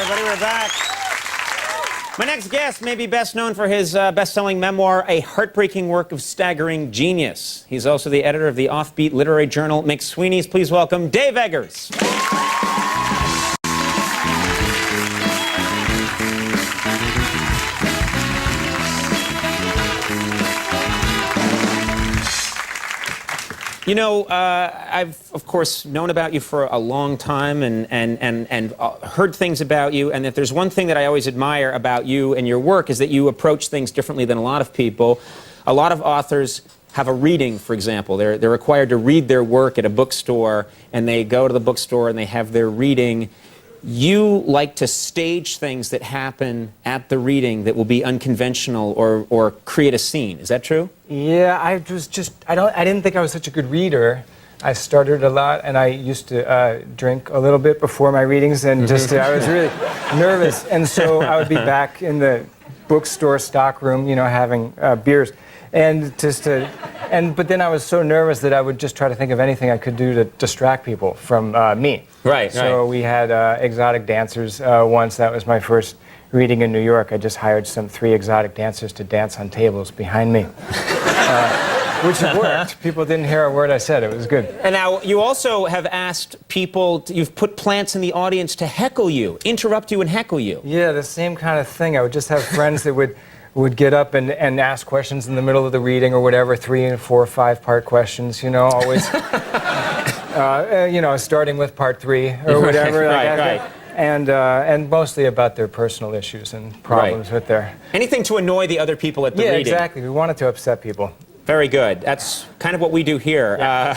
everybody. We're back. My next guest may be best known for his best-selling memoir, A Heartbreaking Work of Staggering Genius. He's also the editor of the offbeat literary journal McSweeney's. Please welcome Dave Eggers. You know, I've, of course, known about you for a long time and heard things about you, and if there's one thing that I always admire about you and your work is that you approach things differently than a lot of people. A lot of authors have a reading, for example. They're required to read their work at a bookstore, and they go to the bookstore and they have their reading. You like to stage things that happen at the reading that will be unconventional or create a scene. Is that true? Yeah, I didn't think I was such a good reader. I stuttered a lot, and I used to drink a little bit before my readings, and I was really nervous. And so I would be back in the bookstore stockroom, you know, having beers, but then I was so nervous that I would just try to think of anything I could do to distract people from me. Right. So we had exotic dancers once. That was my first reading in New York. I just hired 3 exotic dancers to dance on tables behind me, which worked. People didn't hear a word I said. It was good. And now you also have asked people, you've put plants in the audience to heckle you, interrupt you and heckle you. Yeah, the same kind of thing. I would just have friends that would get up and ask questions in the middle of the reading or whatever, 3 and 4 or 5 part questions, you know, always, you know, starting with part 3 or whatever. Right. And mostly about their personal issues and problems with their... Anything to annoy the other people at the reading. Yeah, exactly. We wanted to upset people. Very good. That's kind of what we do here. Yeah.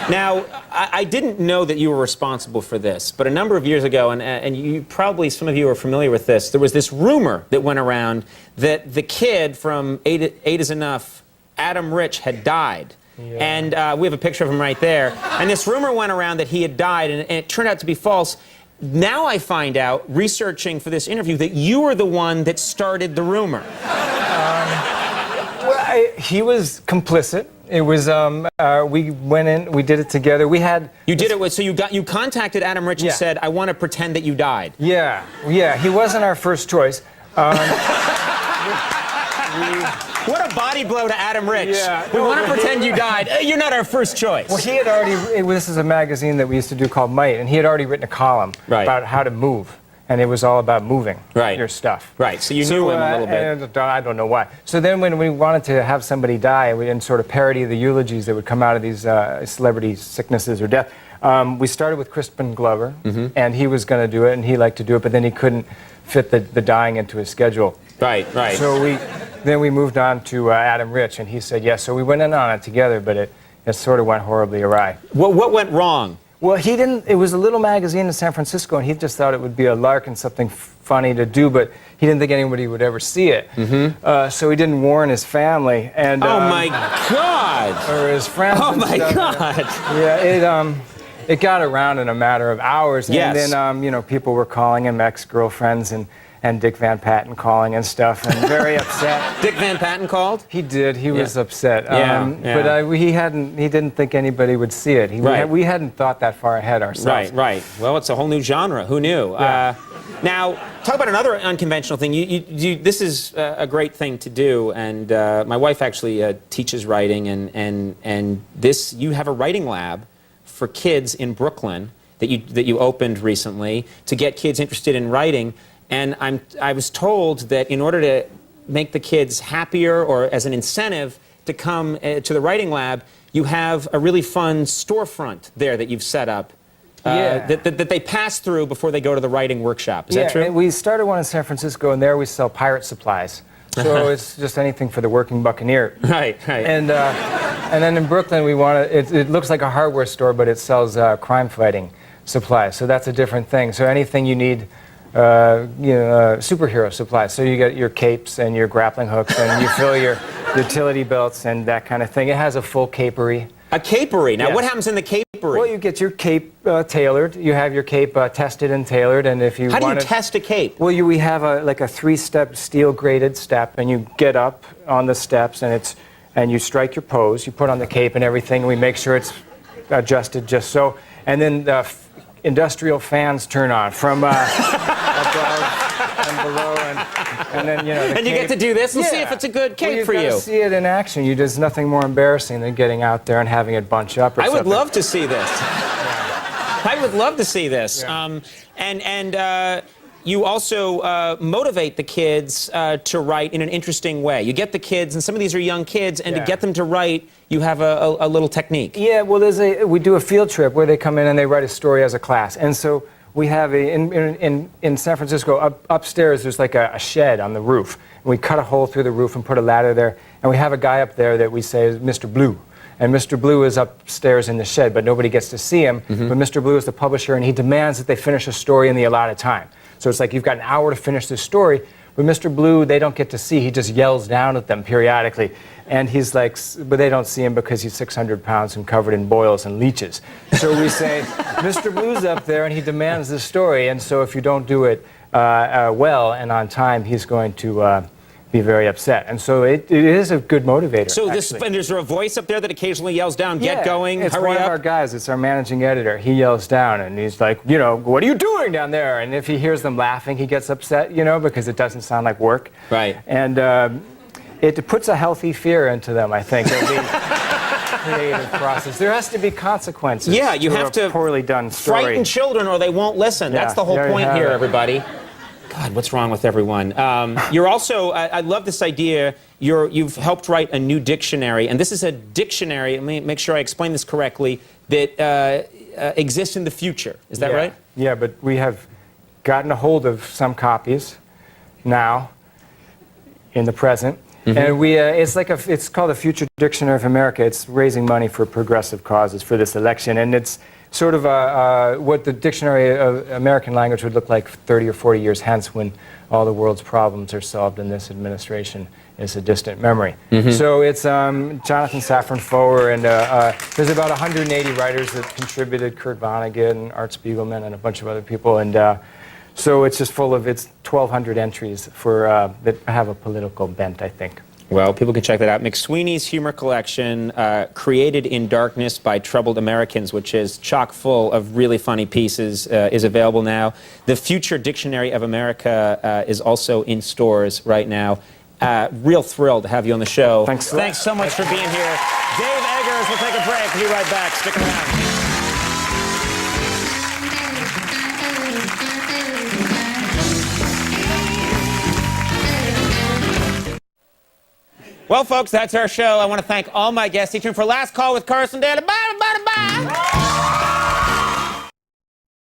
Now, I didn't know that you were responsible for this, but a number of years ago, and you probably, some of you are familiar with this, there was this rumor that went around that the kid from Eight Is Enough, Adam Rich, had died. Yeah. And we have a picture of him right there. And this rumor went around that he had died, and it turned out to be false. Now I find out, researching for this interview, that you were the one that started the rumor. Well, he was complicit. It was, we went in, we did it together. We had... You did it with, so you contacted Adam Rich and said, I want to pretend that you died. Yeah, he wasn't our first choice. What a body blow to Adam Rich. Yeah. We want to pretend you died. You're not our first choice. Well, he had already, this is a magazine that we used to do called Might, and he had already written a column about how to move. And it was all about moving your stuff. Right, so you knew him a little bit. I don't know why. So then when we wanted to have somebody die, and sort of parody the eulogies that would come out of these celebrity sicknesses or death, we started with Crispin Glover, and he was going to do it, and he liked to do it, but then he couldn't fit the dying into his schedule. Right. So then we moved on to Adam Rich, and he said yes. So we went in on it together, but it sort of went horribly awry. What went wrong? Well, he didn't. It was a little magazine in San Francisco, and he just thought it would be a lark and something funny to do, but he didn't think anybody would ever see it. So he didn't warn his family. And oh my God! Or his friends. Oh my God! Yeah, it got around in a matter of hours, and Yes. then you know, people were calling him ex-girlfriends and Dick Van Patten calling and stuff, and very upset. Dick Van Patten called? He did. He was upset. Yeah. But he didn't think anybody would see it. We hadn't thought that far ahead ourselves. Right. Well, it's a whole new genre. Who knew? Yeah. Now, talk about another unconventional thing. This is a great thing to do, and my wife actually teaches writing, and this, you have a writing lab for kids in Brooklyn that you opened recently to get kids interested in writing. And I was told that in order to make the kids happier, or as an incentive to come to the writing lab, you have a really fun storefront there that you've set up that they pass through before they go to the writing workshop. Is that true? We started one in San Francisco, and there we sell pirate supplies. So it's just anything for the working buccaneer. Right. And then in Brooklyn, we want to. It looks like a hardware store, but it sells crime fighting supplies. So that's a different thing. So anything you need. Superhero supplies. So you get your capes and your grappling hooks, and you fill your utility belts and that kind of thing. It has a full capery. A capery. Now, what happens in the capery? Well, you get your cape tailored. You have your cape tested and tailored, and if you How do you test a cape? Well, we have like a 3-step steel-grated step, and you get up on the steps, and you strike your pose. You put on the cape and everything, and we make sure it's adjusted just so. And then industrial fans turn on from above and below, and then, you know, and you get to do this and see if it's a good cape for you. You've got to see it in action. There's nothing more embarrassing than getting out there and having it bunch up or I something. would love to see this. I would love to see this. Yeah. You also motivate the kids to write in an interesting way. You get the kids, and some of these are young kids, and to get them to write, you have a little technique. Yeah, well, we do a field trip where they come in and they write a story as a class. And so we have in San Francisco, upstairs, there's like a shed on the roof. And we cut a hole through the roof and put a ladder there. And we have a guy up there that we say is Mr. Blue. And Mr. Blue is upstairs in the shed, but nobody gets to see him. But Mr. Blue is the publisher, and he demands that they finish a story in the allotted time. So it's like, you've got an hour to finish this story. But Mr. Blue, they don't get to see. He just yells down at them periodically. And he's like, but they don't see him because he's 600 pounds and covered in boils and leeches. So we say, Mr. Blue's up there, and he demands this story. And so if you don't do it well and on time, he's going to be very upset. And so it is a good motivator. So and there's a voice up there that occasionally yells down, get going, it's hurry one up. of our guys. It's our managing editor. He yells down, and he's like, you know, what are you doing down there? And if he hears them laughing, he gets upset, you know, because it doesn't sound like work. Right. And it puts a healthy fear into them, I think, of the creative process. There has to be consequences. Yeah, you have to poorly done story. Frighten children or they won't listen. Yeah, That's the whole there you point have here, it. everybody. God, what's wrong with everyone? You're also, I love this idea, you've helped write a new dictionary, and this is a dictionary, let me make sure I explain this correctly, that exists in the future. Is that right? Yeah, but we have gotten a hold of some copies now, in the present, and it's called the Future Dictionary of America. It's raising money for progressive causes for this election, and it's sort of what the Dictionary of American Language would look like 30 or 40 years hence, when all the world's problems are solved and this administration is a distant memory. So it's Jonathan Safran Foer, and there's about 180 writers that contributed, Kurt Vonnegut, Art Spiegelman, and a bunch of other people. And so it's just full of, it's 1,200 entries for that have a political bent, I think. Well, people can check that out. McSweeney's Humor Collection, Created in Darkness by Troubled Americans, which is chock full of really funny pieces, is available now. The Future Dictionary of America is also in stores right now. Real thrilled to have you on the show. Thanks so much for being here. Dave Eggers, we'll take a break. We'll be right back. Stick around. Well, folks, that's our show. I want to thank all my guests. Stay tuned for Last Call with Carson Daly. Bye, bye, bye.